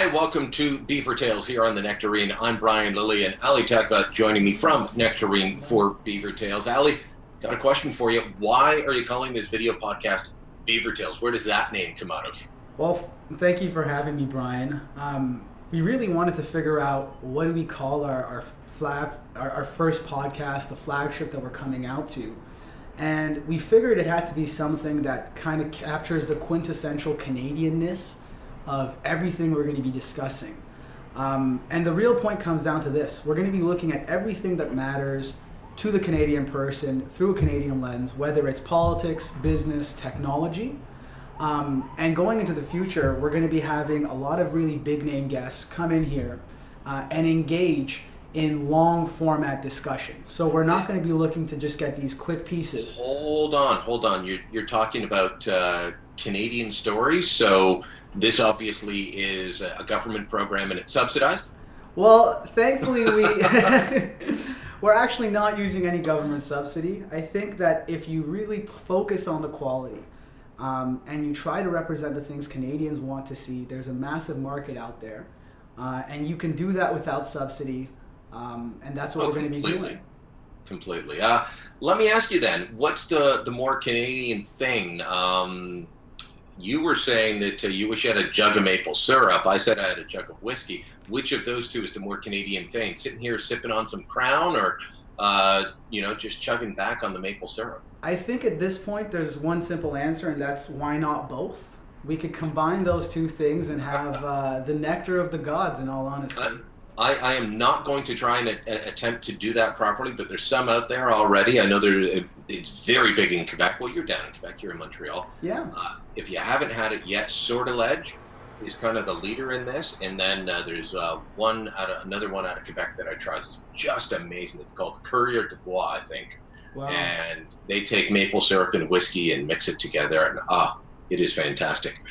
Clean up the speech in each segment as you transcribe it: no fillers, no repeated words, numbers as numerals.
Hi, welcome to Beaver Tales here on the Nectarine. I'm Brian Lilley and Ali Taghva joining me from Nectarine for Beaver Tales. Ali, got a question for you. Why are you calling this video podcast Beaver Tales? Where does that name come out of? Well, thank you for having me, Brian. We really wanted to figure out what do we call our first podcast, the flagship that we're coming out to. And we figured it had to be something that kind of captures the quintessential Canadianness of everything we're going to be discussing. And the real point comes down to this. We're going to be looking at everything that matters to the Canadian person through a Canadian lens, whether it's politics, business, technology. And going into the future, we're going to be having a lot of really big name guests come in here and engage in long format discussion. So we're not going to be looking to just get these quick pieces. Hold on. You're talking about Canadian stories. So this obviously is a government program and it's subsidized? Well, thankfully we're actually not using any government subsidy. I think that if you really focus on the quality and you try to represent the things Canadians want to see, there's a massive market out there. And you can do that without subsidy. And that's what we're going to be doing. Completely. Let me ask you then, what's the more Canadian thing? You were saying that you wish you had a jug of maple syrup. I said I had a jug of whiskey. Which of those two is the more Canadian thing? Sitting here sipping on some Crown or, just chugging back on the maple syrup? I think at this point there's one simple answer, and that's why not both? We could combine those two things and have the nectar of the gods, in all honesty. I am not going to try and attempt to do that properly, but there's some out there already. I know it's very big in Quebec. Well, you're down in Quebec. You're in Montreal. Yeah. If you haven't had it yet, Sortilege is kind of the leader in this. And then there's another one out of Quebec that I tried. It's just amazing. It's called Courrier de Bois, I think. Wow. And they take maple syrup and whiskey and mix it together. And it is fantastic.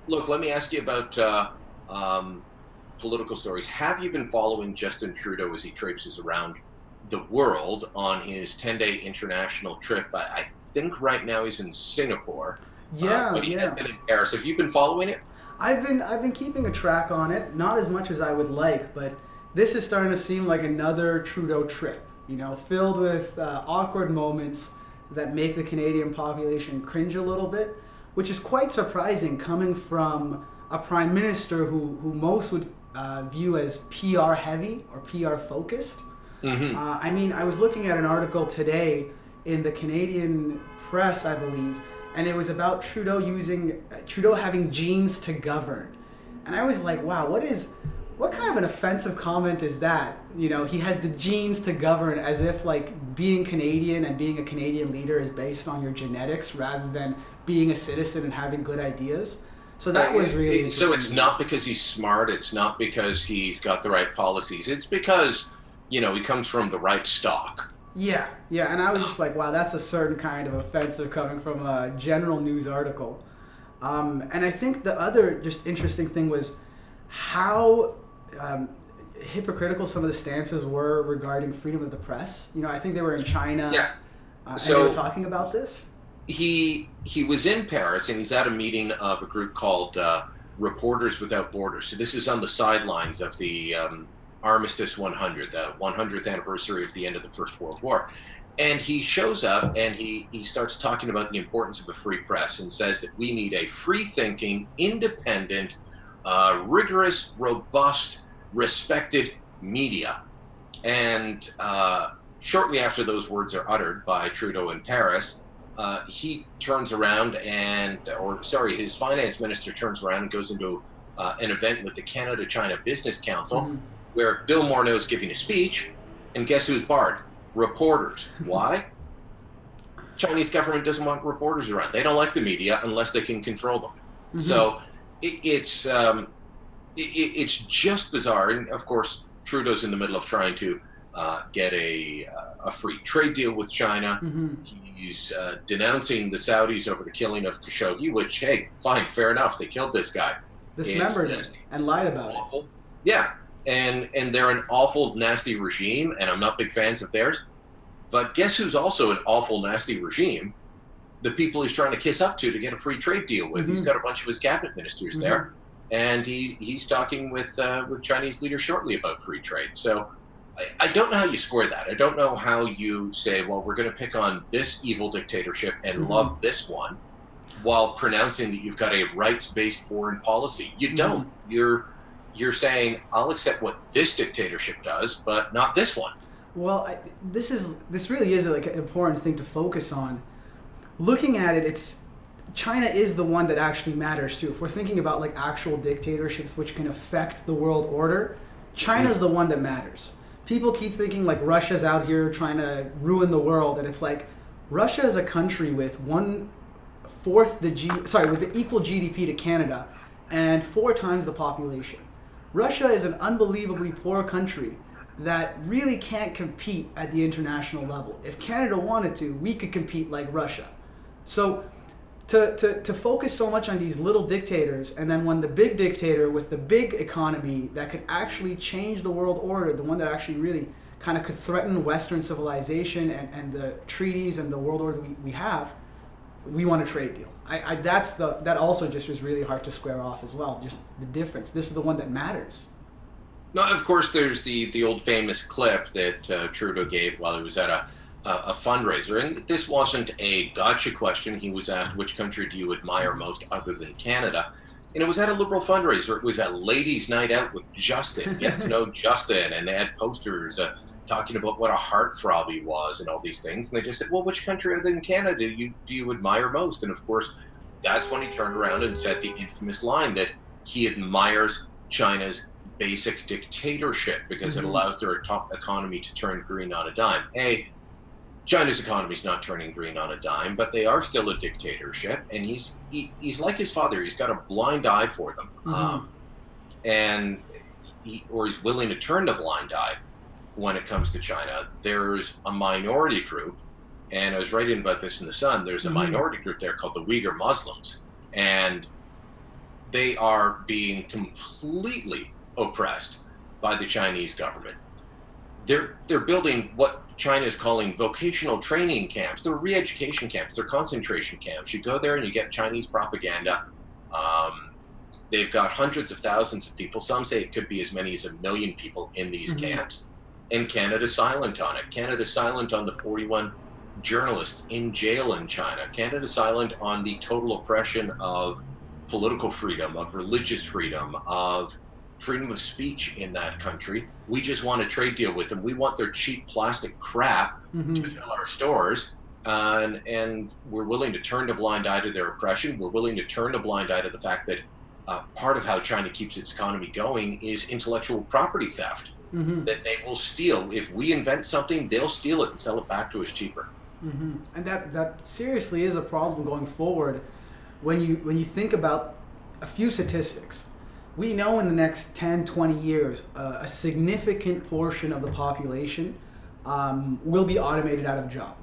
Look, let me ask you about political stories. Have you been following Justin Trudeau as he traipses around the world on his 10-day international trip? I think right now he's in Singapore. But he has been in Paris. Have you been following it? I've been keeping a track on it, not as much as I would like, but this is starting to seem like another Trudeau trip, filled with awkward moments that make the Canadian population cringe a little bit, which is quite surprising coming from a prime minister who most would view as PR heavy or PR focused. Mm-hmm. I was looking at an article today in the Canadian press, I believe, and it was about Trudeau having genes to govern. And I was like, wow, what kind of an offensive comment is that? He has the genes to govern, as if like being Canadian and being a Canadian leader is based on your genetics rather than being a citizen and having good ideas. So that was really interesting. So it's not because he's smart. It's not because he's got the right policies. It's because, he comes from the right stock. Yeah. And I was just like, wow, that's a certain kind of offensive coming from a general news article. And I think the other just interesting thing was how hypocritical some of the stances were regarding freedom of the press. I think they were in China. Yeah. And they were talking about this. He was in Paris and he's at a meeting of a group called Reporters Without Borders. So this is on the sidelines of the Armistice 100, the 100th anniversary of the end of the First World War. And he shows up and he starts talking about the importance of a free press and says that we need a free-thinking, independent, rigorous, robust, respected media. And shortly after those words are uttered by Trudeau in Paris, he turns around his finance minister turns around and goes into an event with the Canada-China Business Council, mm-hmm. where Bill Morneau is giving a speech, and guess who's barred? Reporters. Why? Chinese government doesn't want reporters around. They don't like the media unless they can control them. Mm-hmm. So it's just bizarre. And of course, Trudeau's in the middle of trying to get a free trade deal with China. Mm-hmm. He's denouncing the Saudis over the killing of Khashoggi, which, hey, fine, fair enough. They killed this guy. Dismembered it and lied about it. Yeah, and they're an awful, nasty regime, and I'm not big fans of theirs. But guess who's also an awful, nasty regime? The people he's trying to kiss up to get a free trade deal with. Mm-hmm. He's got a bunch of his cabinet ministers mm-hmm. there. and he's talking with Chinese leaders shortly about free trade. So I don't know how you square that. I don't know how you say, well, we're going to pick on this evil dictatorship and love this one, while pronouncing that you've got a rights-based foreign policy. You don't. You're saying, I'll accept what this dictatorship does, but not this one. Well, this really is like an important thing to focus on. Looking at it, China is the one that actually matters too. If we're thinking about like actual dictatorships which can affect the world order, China's the one that matters. People keep thinking like Russia's out here trying to ruin the world, and it's like Russia is a country with with the equal GDP to Canada and 4 times the population. Russia is an unbelievably poor country that really can't compete at the international level. If Canada wanted to, we could compete like Russia. So to focus so much on these little dictators, and then when the big dictator with the big economy that could actually change the world order, the one that actually really kind of could threaten Western civilization and the treaties and the world order we have, we want a trade deal. That also just was really hard to square off as well. Just the difference. This is the one that matters. Now, of course, there's the old famous clip that Trudeau gave while he was at a fundraiser, and this wasn't a gotcha question. He was asked, which country do you admire most other than Canada? And it was at a Liberal fundraiser. It was a ladies' night out with Justin, get to know Justin, and they had posters talking about what a heartthrob he was and all these things. And they just said, well, which country other than Canada do you admire most? And of course, that's when he turned around and said the infamous line that he admires China's basic dictatorship because it allows their economy to turn green on a dime. China's economy is not turning green on a dime, but they are still a dictatorship, and he's like his father. He's got a blind eye for them, and he's willing to turn the blind eye when it comes to China. There's a minority group, and I was writing about this in the Sun. There's a minority group there called the Uyghur Muslims, and they are being completely oppressed by the Chinese government. They're building what China is calling vocational training camps. They're re-education camps. They're concentration camps. You go there and you get Chinese propaganda. They've got hundreds of thousands of people. Some say it could be as many as 1 million people in these camps. And Canada's silent on it. Canada's silent on the 41 journalists in jail in China. Canada's silent on the total oppression of political freedom, of religious freedom, of freedom of speech in that country. We just want a trade deal with them. We want their cheap plastic crap to fill our stores, and we're willing to turn a blind eye to their oppression. We're willing to turn a blind eye to the fact that part of how China keeps its economy going is intellectual property theft, that they will steal. If we invent something, they'll steal it and sell it back to us cheaper. And that seriously is a problem going forward. When you think about a few statistics, we know in the next 10, 20 years, a significant portion of the population will be automated out of job.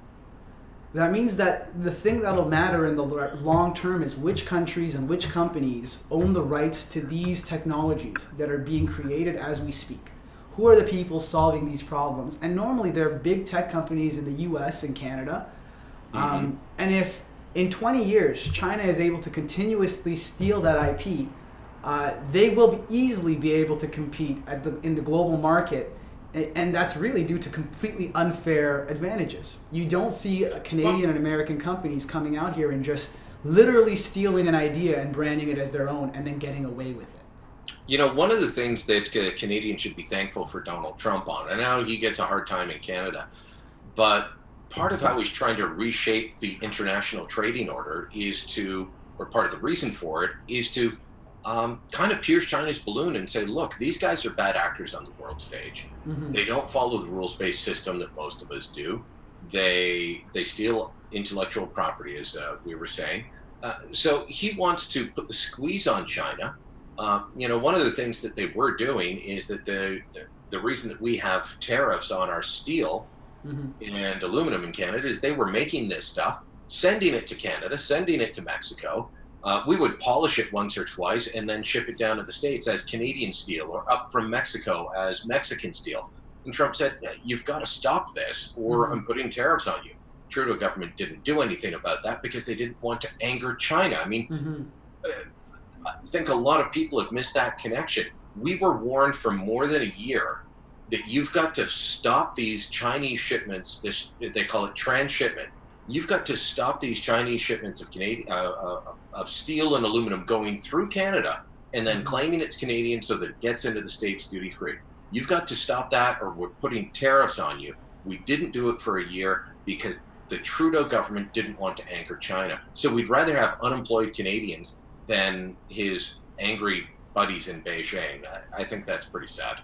That means that the thing that'll matter in the long term is which countries and which companies own the rights to these technologies that are being created as we speak. Who are the people solving these problems? And normally they're big tech companies in the US and Canada. And if in 20 years China is able to continuously steal that IP, they will easily be able to compete in the global market, and that's really due to completely unfair advantages. You don't see Canadian and American companies coming out here and just literally stealing an idea and branding it as their own and then getting away with it. You know, one of the things that Canadians should be thankful for Donald Trump on, and I know he gets a hard time in Canada, but part of how he's trying to reshape the international trading order or part of the reason for it is to kind of pierce China's balloon and say, look, these guys are bad actors on the world stage. They don't follow the rules-based system that most of us do. They steal intellectual property, as we were saying. So he wants to put the squeeze on China. One of the things that they were doing is that the reason that we have tariffs on our steel and aluminum in Canada is they were making this stuff, sending it to Canada, sending it to Mexico. We would polish it once or twice and then ship it down to the States as Canadian steel or up from Mexico as Mexican steel. And Trump said, you've got to stop this or I'm putting tariffs on you. Trudeau government didn't do anything about that because they didn't want to anger China. I mean, I think a lot of people have missed that connection. We were warned for more than a year that you've got to stop these Chinese shipments. They call it transshipment. You've got to stop these Chinese shipments of of steel and aluminum going through Canada and then claiming it's Canadian so that it gets into the States duty free. You've got to stop that, or we're putting tariffs on you. We didn't do it for a year because the Trudeau government didn't want to anchor China. So we'd rather have unemployed Canadians than his angry buddies in Beijing. I think that's pretty sad.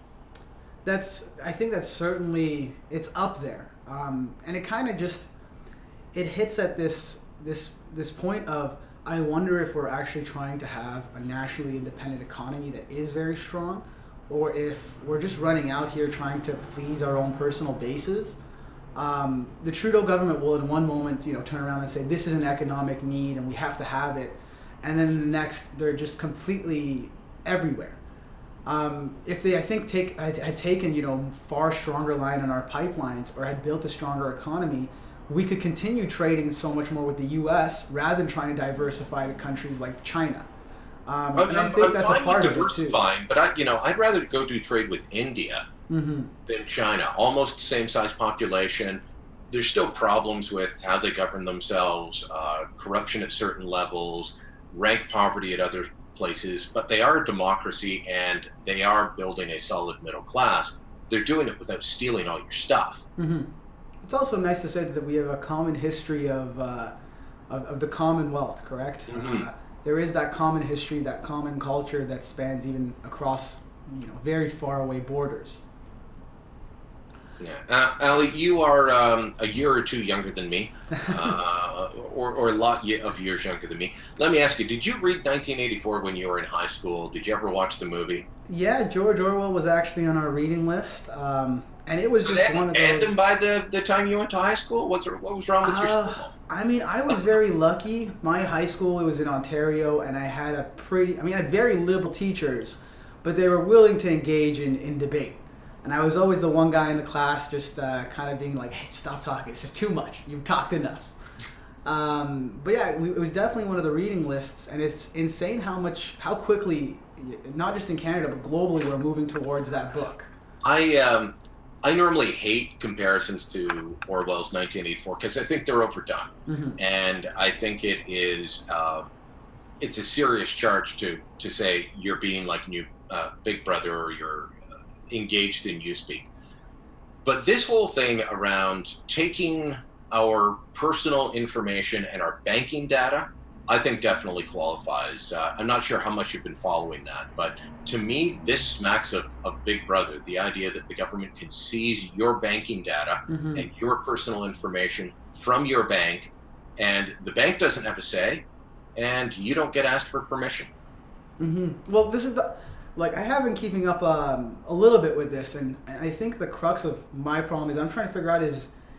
I think that's certainly, it's up there. And it kind of just, it hits at this point of, I wonder if we're actually trying to have a nationally independent economy that is very strong, or if we're just running out here trying to please our own personal bases. The Trudeau government will in one moment, turn around and say, this is an economic need and we have to have it. And then in the next, they're just completely everywhere. If they, I think, had taken, far stronger line on our pipelines, or had built a stronger economy, we could continue trading so much more with the U.S. rather than trying to diversify to countries like China. And I think that's a part of it too. But I'd rather go do trade with India than China. Almost the same size population. There's still problems with how they govern themselves, corruption at certain levels, rank poverty at other places, but they are a democracy and they are building a solid middle class. They're doing it without stealing all your stuff. It's also nice to say that we have a common history of the Commonwealth, correct? There is that common history, that common culture that spans even across, very far away borders. Yeah, Ali, you are a year or two younger than me, or a lot of years younger than me. Let me ask you: did you read 1984 when you were in high school? Did you ever watch the movie? Yeah, George Orwell was actually on our reading list, and it was just one of those. And by the time you went to high school, what was wrong with your school? I mean, I was very lucky. My high school, it was in Ontario, and I had I had very liberal teachers, but they were willing to engage in debate. And I was always the one guy in the class just kind of being like, hey, stop talking. It's just too much. You've talked enough. But yeah, it was definitely one of the reading lists. And it's insane how quickly, not just in Canada, but globally, we're moving towards that book. I normally hate comparisons to Orwell's 1984 because I think they're overdone. And I think it is, it's a serious charge to say you're being like new Big Brother, or you're engaged in newspeak. But this whole thing around taking our personal information and our banking data, I think definitely qualifies. I'm not sure how much you've been following that, but to me, this smacks of Big Brother, the idea that the government can seize your banking data and your personal information from your bank, and the bank doesn't have a say, and you don't get asked for permission. Well, this is I have been keeping up a little bit with this, and I think the crux of my problem is I'm trying to figure out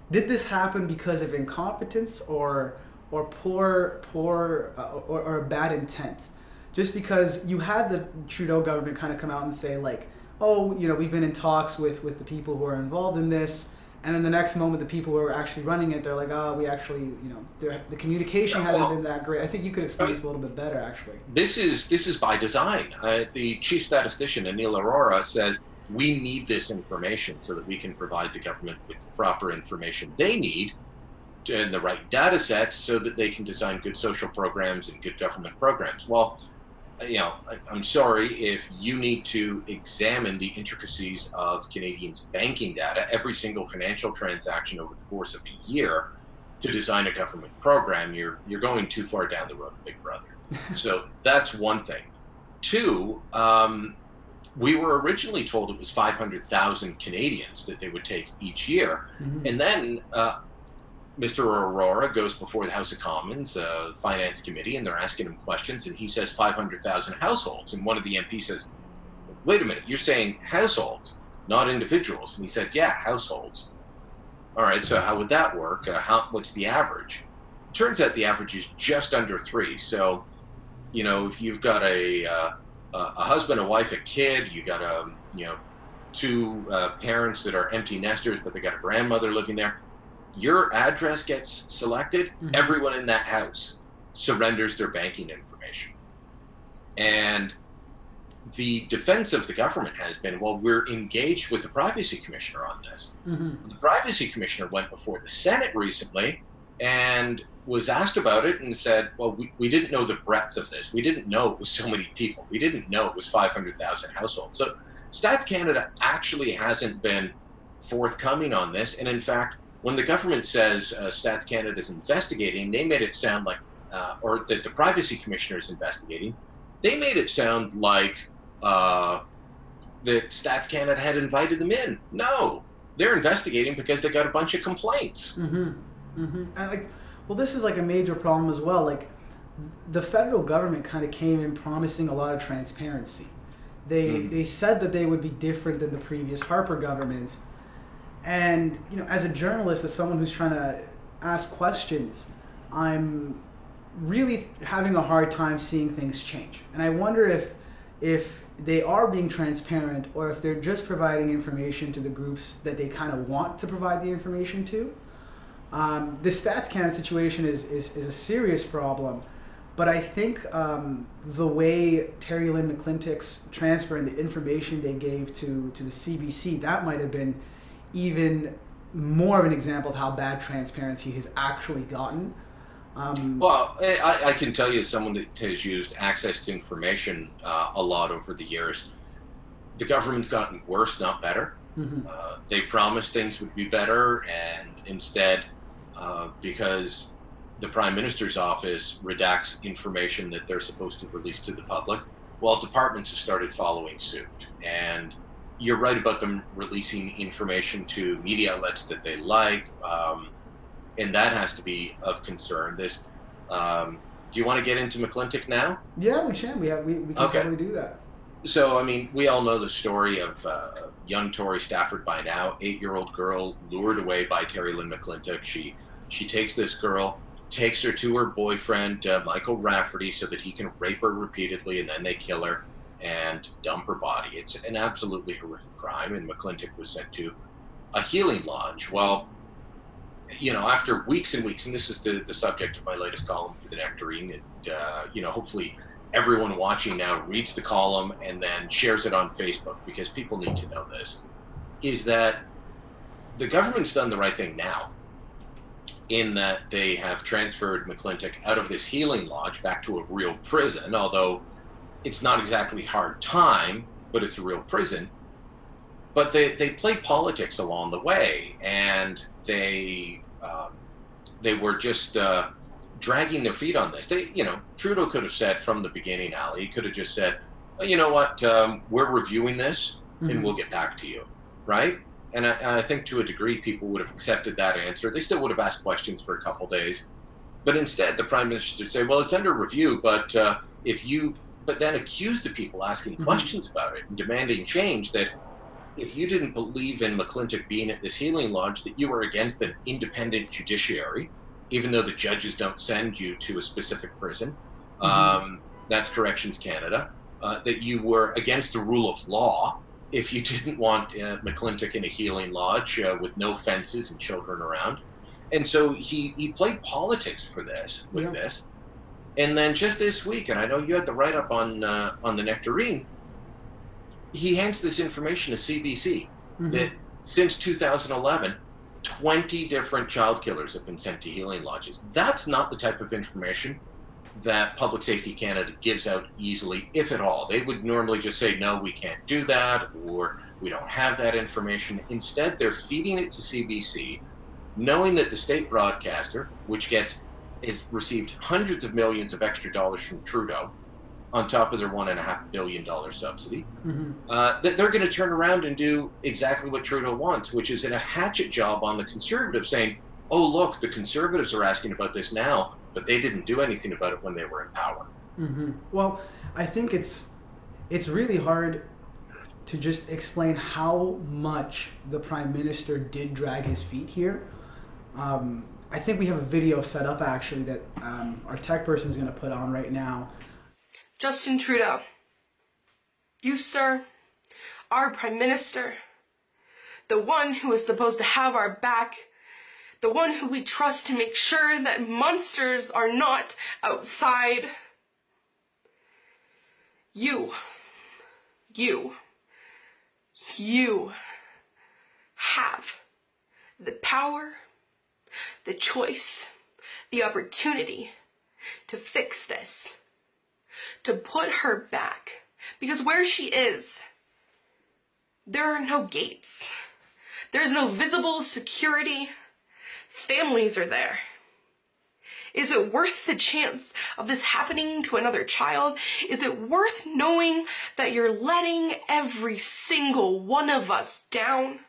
did this happen because of incompetence or poor or bad intent? Just because you had the Trudeau government kind of come out and say we've been in talks with the people who are involved in this, and then the next moment the people who are actually running it, they're like, we actually, the communication hasn't been that great. I think you could explain this a little bit better, actually. This is by design. The chief statistician, Anil Arora, says we need this information so that we can provide the government with the proper information they need and the right data sets so that they can design good social programs and good government programs. Well, I'm sorry, if you need to examine the intricacies of Canadians' banking data, every single financial transaction over the course of a year, to design a government program, you're going too far down the road, Big Brother. So that's one thing. Two, we were originally told it was 500,000 Canadians that they would take each year. And then Mr. Aurora goes before the House of Commons Finance Committee, and they're asking him questions, and he says 500,000 households. And one of the MPs says, wait a minute, you're saying households, not individuals? And he said, yeah, households. All right, so how would that work? What's the average? It turns out the average is just under 3. So, if you've got a husband, a wife, a kid, you got two parents that are empty nesters, but they got a grandmother living there, your address gets selected, everyone in that house surrenders their banking information. And the defense of the government has been, well, we're engaged with the privacy commissioner on this. Mm-hmm. The privacy commissioner went before the Senate recently and was asked about it and said, well, we didn't know the breadth of this. We didn't know it was so many people. We didn't know it was 500,000 households. So Stats Canada actually hasn't been forthcoming on this. And in fact, when the government says Stats Canada is investigating, they made it sound like, or that the privacy commissioner is investigating, they made it sound like that Stats Canada had invited them in. No, they're investigating because they got a bunch of complaints. Mm-hmm. Mm-hmm. And well, this is a major problem as well. The federal government kind of came in promising a lot of transparency. They said that they would be different than the previous Harper government. And as a journalist, as someone who's trying to ask questions, I'm really having a hard time seeing things change. And I wonder if they are being transparent or if they're just providing information to the groups that they kind of want to provide the information to. The Stats Canada situation is a serious problem, but I think the way Terri Lynne Mcclintic's transfer and the information they gave to the CBC, that might have been even more of an example of how bad transparency has actually gotten. Well, I can tell you, as someone that has used access to information a lot over the years, the government's gotten worse, not better. Mm-hmm. They promised things would be better, and instead, because the Prime Minister's office redacts information that they're supposed to release to the public, well, departments have started following suit. And you're right about them releasing information to media outlets that they like, and that has to be of concern. This, do you want to get into Mcclintic now? Yeah, we can. We can totally do that. So, I mean, we all know the story of young Tory Stafford by now, 8-year-old girl lured away by Terri Lynne Mcclintic. She takes this girl, takes her to her boyfriend, Michael Rafferty, so that he can rape her repeatedly, and then they kill her and dump her body. It's an absolutely horrific crime, and Mcclintic was sent to a healing lodge. Well, after weeks and weeks, and this is the subject of my latest column for the Nectarine, and, hopefully everyone watching now reads the column and then shares it on Facebook, because people need to know this, is that the government's done the right thing now, in that they have transferred Mcclintic out of this healing lodge back to a real prison, although it's not exactly hard time, but it's a real prison. But they play politics along the way, and they were just dragging their feet on this. Trudeau could have said from the beginning, Ali, he could have just said, well, you know what, we're reviewing this, and we'll get back to you, right? And I think to a degree people would have accepted that answer. They still would have asked questions for a couple days. But instead, the Prime Minister would say, well, it's under review, but then accuse the people asking questions about it and demanding change, that if you didn't believe in Mcclintic being at this healing lodge, that you were against an independent judiciary, even though the judges don't send you to a specific prison. That's Corrections Canada. That you were against the rule of law if you didn't want Mcclintic in a healing lodge with no fences and children around. And so he played politics for this, this. And then just this week, and I know you had the write-up on the Nectarine, he hands this information to CBC that since 2011, 20 different child killers have been sent to healing lodges. That's not the type of information that Public Safety Canada gives out easily, if at all. They would normally just say, no, we can't do that, or we don't have that information. Instead, they're feeding it to CBC, knowing that the state broadcaster, which has received hundreds of millions of extra dollars from Trudeau, on top of their $1.5 billion subsidy, that they're going to turn around and do exactly what Trudeau wants, which is a hatchet job on the Conservatives, saying, oh, look, the Conservatives are asking about this now, but they didn't do anything about it when they were in power. Well, I think it's really hard to just explain how much the Prime Minister did drag his feet here. I think we have a video set up, actually, that our tech person is going to put on right now. Justin Trudeau, you, sir, our Prime Minister, the one who is supposed to have our back, the one who we trust to make sure that monsters are not outside. You, you, you have the power, the choice, the opportunity to fix this, to put her back. Because where she is, there are no gates. There's no visible security. Families are there. Is it worth the chance of this happening to another child? Is it worth knowing that you're letting every single one of us down?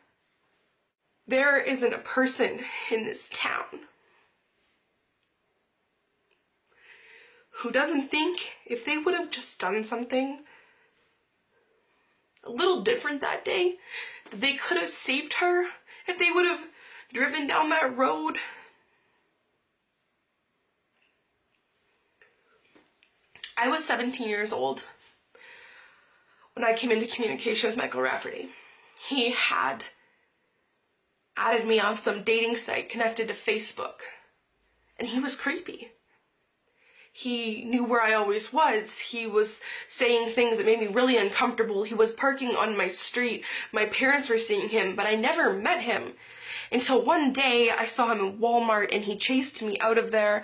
There isn't a person in this town who doesn't think if they would have just done something a little different that day, that they could have saved her, if they would have driven down that road. I was 17 years old when I came into communication with Michael Rafferty. He had added me on some dating site connected to Facebook, and he was creepy. He knew where I always was. He was saying things that made me really uncomfortable. He was parking on my street. My parents were seeing him, but I never met him until one day I saw him in Walmart and he chased me out of there.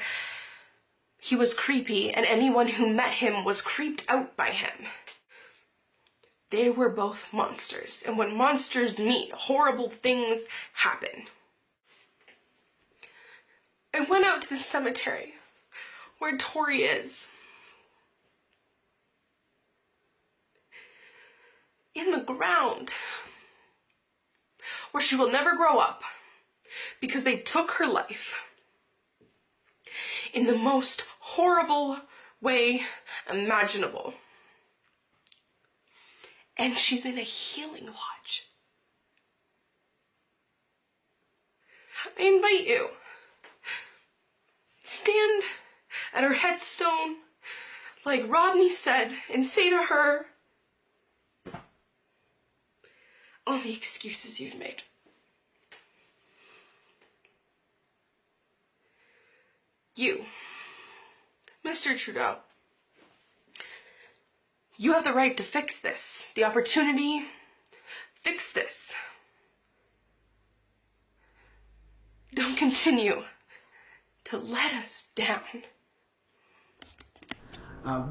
He was creepy, and anyone who met him was creeped out by him. They were both monsters, and when monsters meet, horrible things happen. I went out to the cemetery where Tori is. In the ground, where she will never grow up, because they took her life in the most horrible way imaginable. And she's in a healing lodge. I invite you, stand at her headstone, like Rodney said, and say to her all the excuses you've made. You, Mr. Trudeau, you have the right to fix this, the opportunity, fix this. Don't continue to let us down.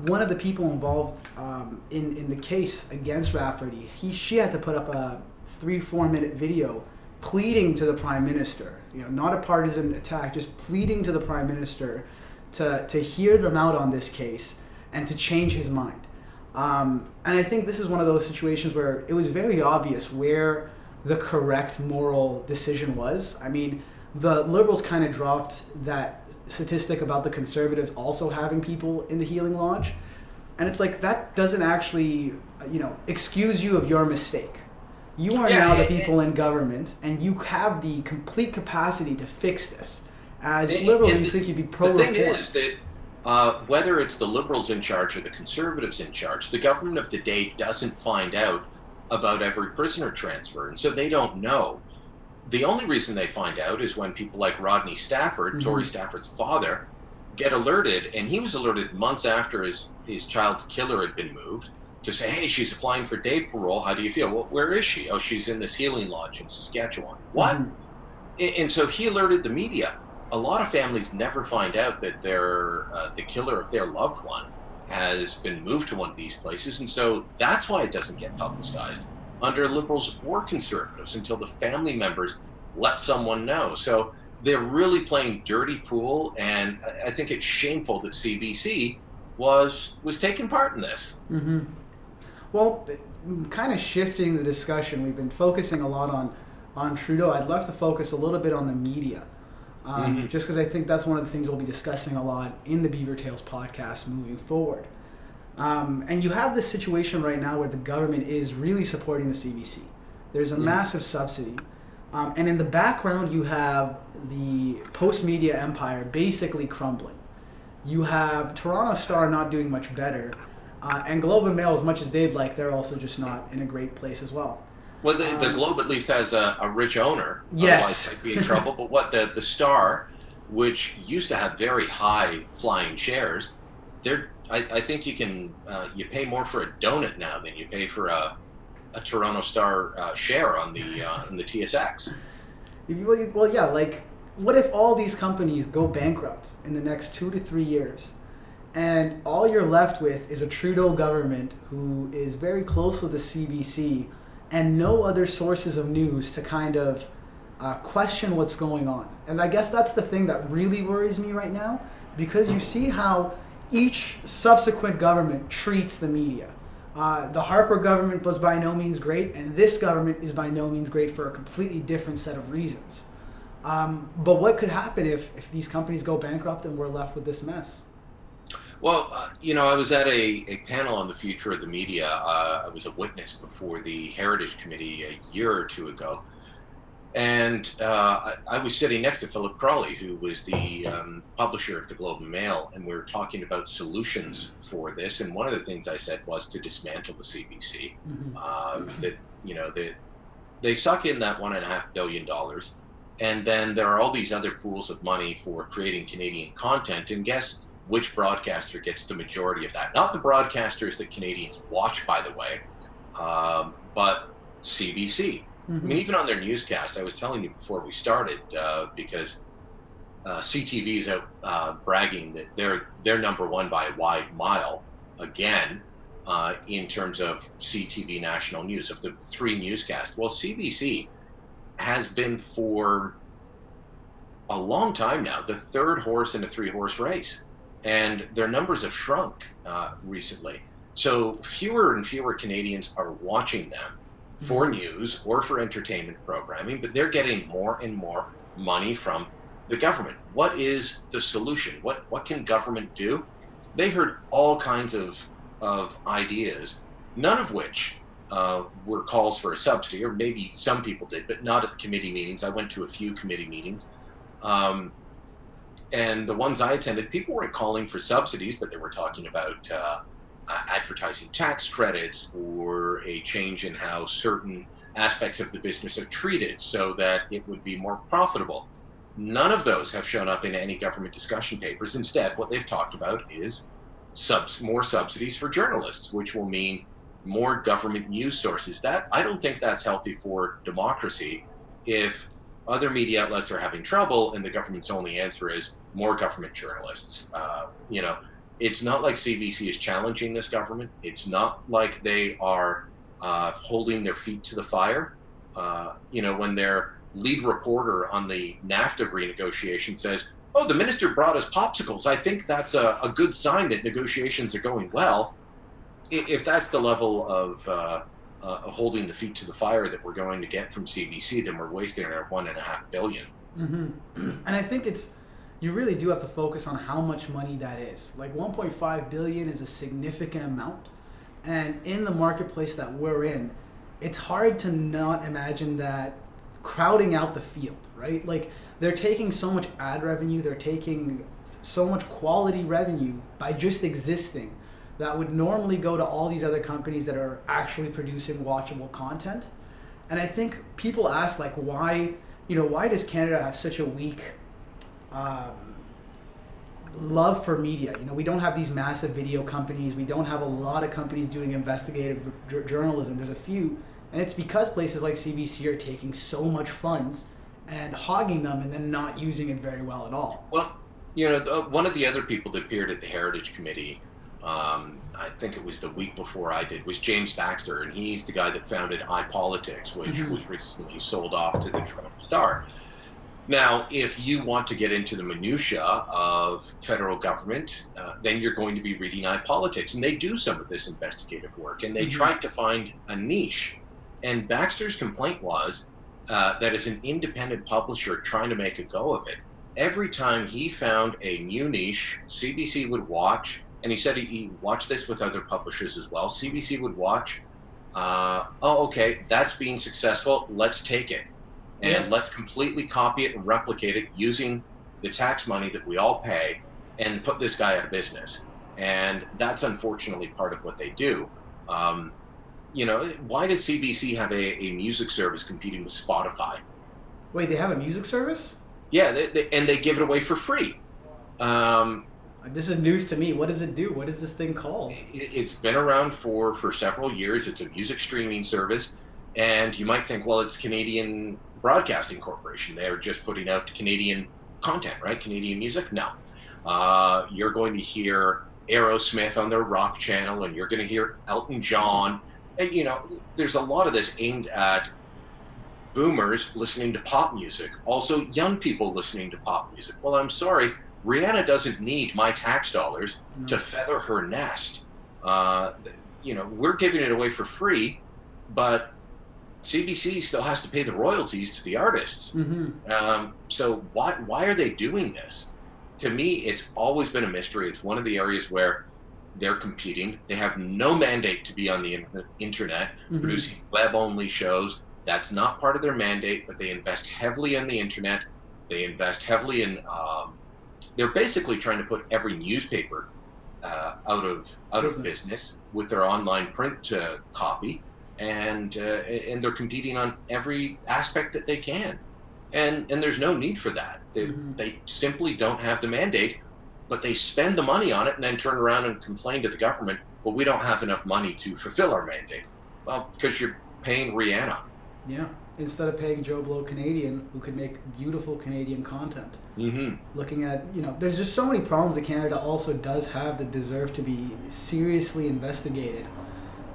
One of the people involved in the case against Rafferty, she had to put up a 3-4 minute video pleading to the Prime Minister, not a partisan attack, just pleading to the Prime Minister to hear them out on this case and to change his mind. And I think this is one of those situations where it was very obvious where the correct moral decision was. I mean, the Liberals kind of dropped that statistic about the Conservatives also having people in the healing lodge. And it's like, that doesn't actually, excuse you of your mistake. You are now the people in government, and you have the complete capacity to fix this. As Liberals, you think you'd be pro-reform. The thing is that whether it's the Liberals in charge or the Conservatives in charge, the government of the day doesn't find out about every prisoner transfer, and so they don't know. The only reason they find out is when people like Rodney Stafford, Tory Stafford's father, get alerted, and he was alerted months after his child's killer had been moved, to say, hey, she's applying for day parole. How do you feel? Well, where is she? Oh, she's in this healing lodge in Saskatchewan. What? And so he alerted the media. A lot of families never find out that the killer of their loved one has been moved to one of these places. And so that's why it doesn't get publicized under Liberals or Conservatives until the family members let someone know. So they're really playing dirty pool. And I think it's shameful that CBC was taking part in this. Well, kind of shifting the discussion, we've been focusing a lot on Trudeau. I'd love to focus a little bit on the media, just because I think that's one of the things we'll be discussing a lot in the Beaver Tales podcast moving forward. And you have this situation right now where the government is really supporting the CBC. There's a massive subsidy. And in the background, you have the post-media empire basically crumbling. You have Toronto Star not doing much better. And Globe and Mail, as much as they'd like, they're also just not in a great place as well. Well, the Globe at least has a rich owner. Yes. Otherwise they'd be in trouble. But what the Star, which used to have very high flying shares, they're I think you can you pay more for a donut now than you pay for a Toronto Star share on the TSX. Well, yeah, like, what if all these companies go bankrupt in the next 2 to 3 years, and all you're left with is a Trudeau government who is very close with the CBC and no other sources of news to kind of question what's going on? And I guess that's the thing that really worries me right now, because you see how each subsequent government treats the media. The Harper government was by no means great, and this government is by no means great for a completely different set of reasons. But what could happen if these companies go bankrupt and we're left with this mess? Well, I was at a panel on the future of the media. I was a witness before the Heritage Committee a year or two ago. And I was sitting next to Philip Crawley, who was the publisher of the Globe and Mail, and we were talking about solutions for this. And one of the things I said was to dismantle the CBC. That they suck in that $1.5 billion, and then there are all these other pools of money for creating Canadian content. And guess which broadcaster gets the majority of that? Not the broadcasters that Canadians watch, by the way, but CBC. I mean, even on their newscast, I was telling you before we started, because CTV is out bragging that they're number one by a wide mile again in terms of CTV national news of the three newscasts. Well, CBC has been for a long time now the third horse in a three-horse race, and their numbers have shrunk recently. So fewer and fewer Canadians are watching them for news or for entertainment programming, but they're getting more and more money from the government. What is the solution? What can government do? They heard all kinds of ideas, none of which were calls for a subsidy, or maybe some people did, but not at the committee meetings. I went to a few committee meetings, and the ones I attended, people weren't calling for subsidies, but they were talking about advertising tax credits, or a change in how certain aspects of the business are treated so that it would be more profitable. None of those have shown up in any government discussion papers. Instead, what they've talked about is more subsidies for journalists, which will mean more government news sources. That, I don't think that's healthy for democracy if other media outlets are having trouble and the government's only answer is more government journalists. It's not like CBC is challenging this government. It's not like they are holding their feet to the fire. When their lead reporter on the NAFTA renegotiation says, "Oh, the minister brought us popsicles. I think that's a good sign that negotiations are going well." If that's the level of holding the feet to the fire that we're going to get from CBC, then we're wasting our $1.5 billion. And I think you really do have to focus on how much money that is. Like, $1.5 billion is a significant amount. And in the marketplace that we're in, it's hard to not imagine that crowding out the field, right? Like, they're taking so much ad revenue, they're taking so much quality revenue by just existing that would normally go to all these other companies that are actually producing watchable content. And I think people ask, like, why does Canada have such a weak love for media? We don't have these massive video companies. We don't have a lot of companies doing investigative journalism. There's a few, and it's because places like CBC are taking so much funds and hogging them and then not using it very well at all. Well, one of the other people that appeared at the Heritage Committee, I think it was the week before I did, was James Baxter, and he's the guy that founded iPolitics, which was recently sold off to the Toronto Star. Now, if you want to get into the minutia of federal government, then you're going to be reading iPolitics, and they do some of this investigative work, and they tried to find a niche. And Baxter's complaint was that as an independent publisher trying to make a go of it, every time he found a new niche, CBC would watch, and he said he watched this with other publishers as well. CBC would watch, okay, that's being successful, let's take it. And let's completely copy it and replicate it using the tax money that we all pay and put this guy out of business. And that's unfortunately part of what they do. Why does CBC have a music service competing with Spotify? Wait, they have a music service? Yeah, and they give it away for free. I This is news to me. What does it do? What is this thing called? It's been around for several years. It's a music streaming service. And you might think, well, it's Canadian Broadcasting Corporation. They're just putting out Canadian content, right? Canadian music? No. You're going to hear Aerosmith on their rock channel, and you're going to hear Elton John. And, there's a lot of this aimed at boomers listening to pop music, also young people listening to pop music. Well, I'm sorry, Rihanna doesn't need my tax dollars to feather her nest. We're giving it away for free, but CBC still has to pay the royalties to the artists. So why are they doing this? To me, it's always been a mystery. It's one of the areas where they're competing. They have no mandate to be on the internet, producing web-only shows. That's not part of their mandate, but they invest heavily in the internet. They invest heavily in, they're basically trying to put every newspaper out of business with their online print copy. And they're competing on every aspect that they can. And there's no need for that. They simply don't have the mandate, but they spend the money on it and then turn around and complain to the government, well, we don't have enough money to fulfill our mandate. Well, because you're paying Rihanna. Yeah, instead of paying Joe Blow Canadian, who could make beautiful Canadian content. Looking at, there's just so many problems that Canada also does have that deserve to be seriously investigated.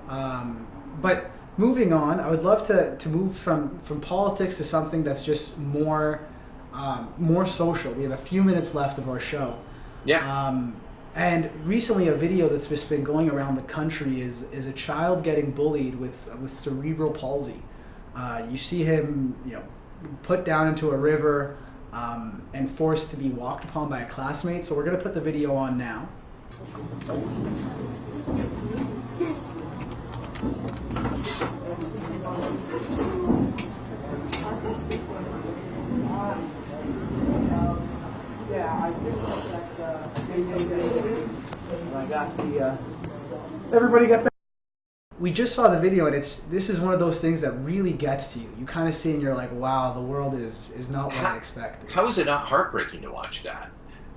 But moving on, I would love to move from politics to something that's just more social. We have a few minutes left of our show. Yeah. And recently, a video that's just been going around the country is a child getting bullied with cerebral palsy. You see him, put down into a river and forced to be walked upon by a classmate. So we're going to put the video on now. I got the. Everybody got that. We just saw the video, and this is one of those things that really gets to you. You kind of see, and you're like, "Wow, the world is not what I expected." How is it not heartbreaking to watch that?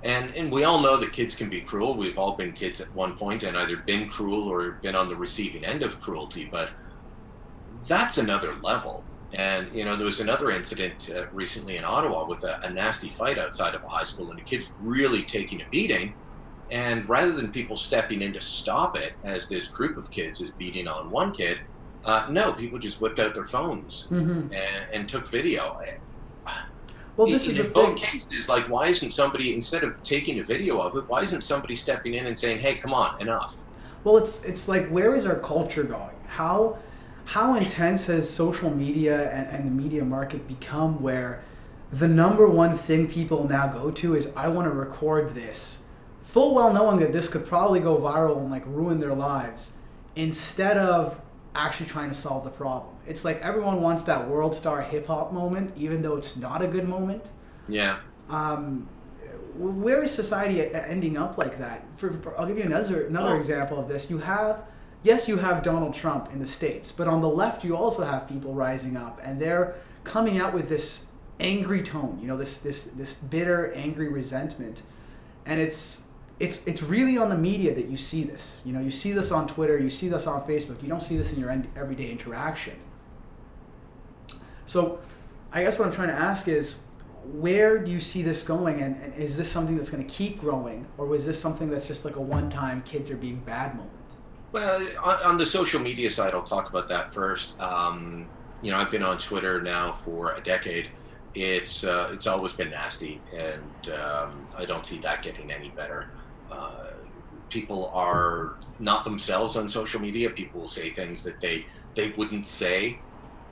And we all know that kids can be cruel. We've all been kids at one point and either been cruel or been on the receiving end of cruelty. But that's another level. And, there was another incident recently in Ottawa with a nasty fight outside of a high school, and the kid's really taking a beating. And rather than people stepping in to stop it, as this group of kids is beating on one kid, no, people just whipped out their phones and took video. Well, this is the thing. In both cases, like, why isn't somebody, instead of taking a video of it, why isn't somebody stepping in and saying, hey, come on, enough? Well, it's like, where is our culture going? How intense has social media and the media market become, where the number one thing people now go to is, I want to record this, full well knowing that this could probably go viral and ruin their lives, instead of actually trying to solve the problem. It's like everyone wants that world star hip hop moment, even though it's not a good moment. Yeah. Where is society ending up like that? I'll give you another example of this. You have Donald Trump in the States, but on the left you also have people rising up, and they're coming out with this angry tone, this bitter, angry resentment, and it's really on the media that you see this. You see this on Twitter, you see this on Facebook. You don't see this in your everyday interaction. So I guess what I'm trying to ask is, where do you see this going, and is this something that's going to keep growing, or was this something that's just like a one-time kids are being bad moment? Well, on the social media side, I'll talk about that first. I've been on Twitter now for a decade. It's always been nasty, and I don't see that getting any better. People are not themselves on social media. People will say things that they wouldn't say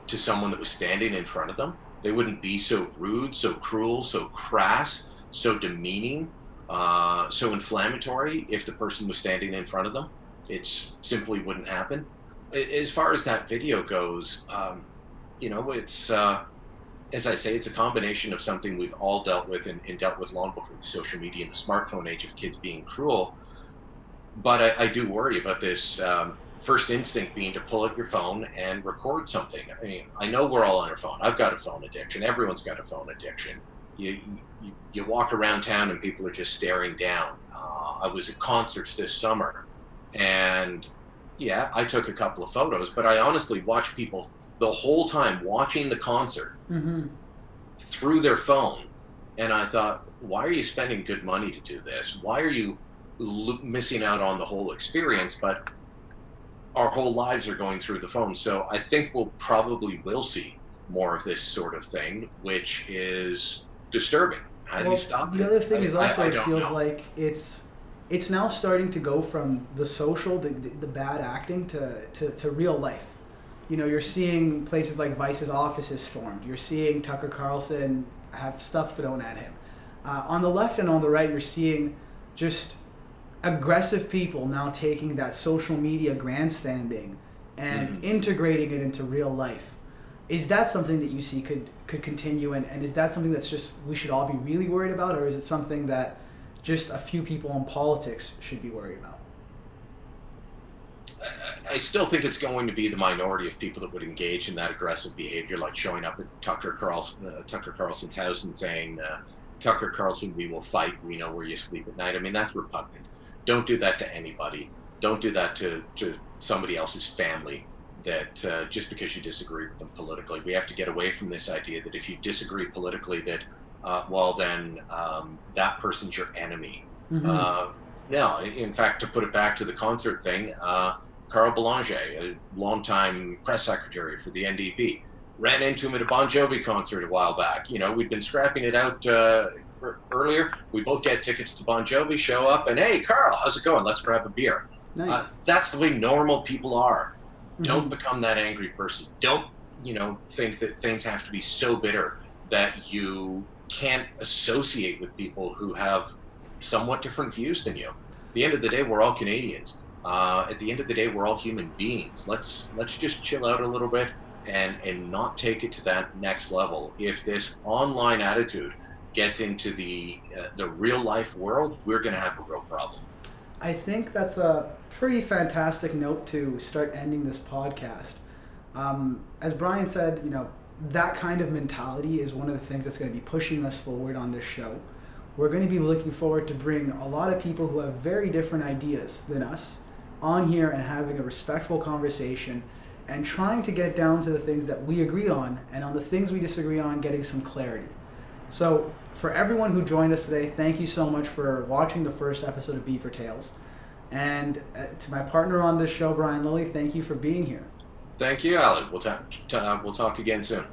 to someone that was standing in front of them. They wouldn't be so rude, so cruel, so crass, so demeaning, so inflammatory if the person was standing in front of them. It simply wouldn't happen. As far as that video goes, it's, as I say, it's a combination of something we've all dealt with and dealt with long before the social media and the smartphone age of kids being cruel. But I do worry about this first instinct being to pull out your phone and record something. I mean, I know we're all on our phone. I've got a phone addiction. Everyone's got a phone addiction. you walk around town and people are just staring down. I was at concerts this summer, and yeah, I took a couple of photos, but I honestly watched people the whole time watching the concert Mm-hmm. through their phone. And I thought, why are you spending good money to do this? Why are you missing out on the whole experience? But our whole lives are going through the phone. So I think we'll probably will see more of this sort of thing, which is disturbing. How do you stop the it? other thing is also I it don't feels know. like it's now starting to go from the social, the bad acting to real life. You know, you're seeing places like Vice's offices stormed. You're seeing Tucker Carlson have stuff thrown at him. On the left and on the right, you're seeing just aggressive people now taking that social media grandstanding and integrating it into real life. Is that something that you see could continue, and is that something that's just we should all be really worried about, or is it something that just a few people in politics should be worried about? I still think it's going to be the minority of people that would engage in that aggressive behavior, like showing up at Tucker Carlson's house and saying, "Tucker Carlson, we will fight. We know where you sleep at night." I mean, that's repugnant. Don't do that to anybody. Don't do that to somebody else's family. That just because you disagree with them politically, we have to get away from this idea that if you disagree politically, that well, then that person's your enemy. Mm-hmm. No, in fact, to put it back to the concert thing, Carl Boulanger, a longtime press secretary for the NDP, ran into him at a Bon Jovi concert a while back. You know, we'd been scrapping it out earlier. We both get tickets to Bon Jovi, show up, and hey, Carl, how's it going? Let's grab a beer. Nice. That's the way normal people are. Mm-hmm. Don't become that angry person. Don't, think that things have to be so bitter that you can't associate with people who have somewhat different views than you. At the end of the day, we're all Canadians. At the end of the day, we're all human beings. Let's just chill out a little bit and not take it to that next level. If this online attitude gets into the real life world, we're going to have a real problem. I think that's a pretty fantastic note to start ending this podcast. As Brian said, that kind of mentality is one of the things that's going to be pushing us forward on this show. We're going to be looking forward to bring a lot of people who have very different ideas than us on here and having a respectful conversation and trying to get down to the things that we agree on, and on the things we disagree on, getting some clarity. So for everyone who joined us today, thank you so much for watching the first episode of Beaver Tales. And to my partner on this show, Brian Lilley, thank you for being here. Thank you, Alan. We'll talk again soon.